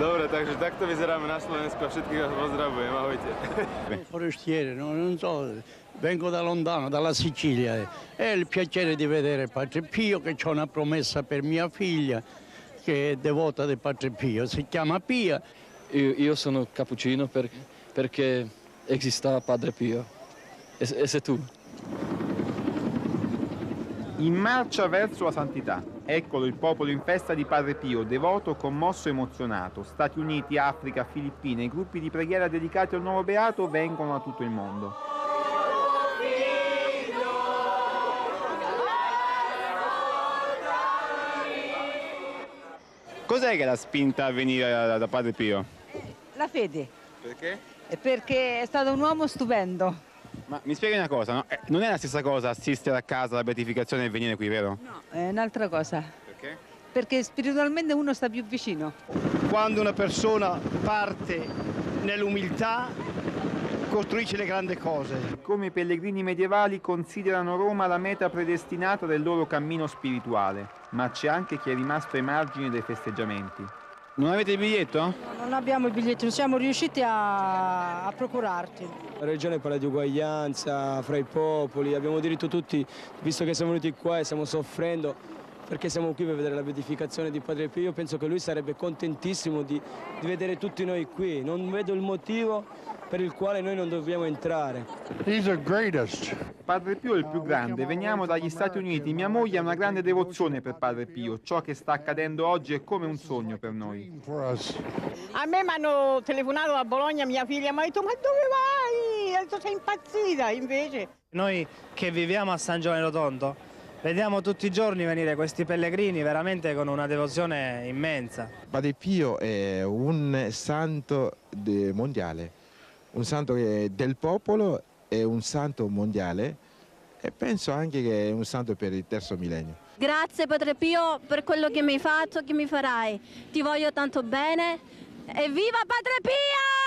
Dobre, takže takto vyzeráme na Slovensku a všetkých vás pozdravujem. Ahojte. Forestiere, non so, vengo da lontano, dalla Sicilia. È il piacere di vedere Padre Pio, che c'è una promessa per mia figlia, che è devota di Padre Pio. Si chiama Pia. Io sono cappuccino perché esista Padre Pio. E sei tu? In marcia verso la santità. Eccolo il popolo in festa di Padre Pio, devoto, commosso e emozionato. Stati Uniti, Africa, Filippine, i gruppi di preghiera dedicati al nuovo beato vengono da tutto il mondo. Cos'è che l'ha spinta a venire da Padre Pio? La fede. Perché? Perché è stato un uomo stupendo. Ma mi spieghi una cosa, no? Non è la stessa cosa assistere a casa alla beatificazione e venire qui, vero? No, è un'altra cosa. Perché? Perché spiritualmente uno sta più vicino. Quando una persona parte nell'umiltà, costruisce le grandi cose. Come i pellegrini medievali considerano Roma la meta predestinata del loro cammino spirituale, ma c'è anche chi è rimasto ai margini dei festeggiamenti. Non avete il biglietto? Non abbiamo il biglietto, non siamo riusciti a procurarti. La regione parla di uguaglianza fra i popoli, abbiamo diritto tutti, visto che siamo venuti qua e stiamo soffrendo, perché siamo qui per vedere la beatificazione di Padre Pio. Io penso che lui sarebbe contentissimo di vedere tutti noi qui, non vedo il motivo per il quale noi non dobbiamo entrare. He's the greatest. Padre Pio è il più grande, veniamo dagli Stati Uniti, mia moglie ha una grande devozione per Padre Pio, ciò che sta accadendo oggi è come un sogno per noi. A me mi hanno telefonato da Bologna, mia figlia mi ha detto: ma dove vai? Ha detto: sei impazzita, invece. Noi che viviamo a San Giovanni Rotondo vediamo tutti i giorni venire questi pellegrini veramente con una devozione immensa. Padre Pio è un santo mondiale, un santo del popolo, è un santo mondiale e penso anche che è un santo per il terzo millennio. Grazie Padre Pio per quello che mi hai fatto, che mi farai. Ti voglio tanto bene e viva Padre Pio!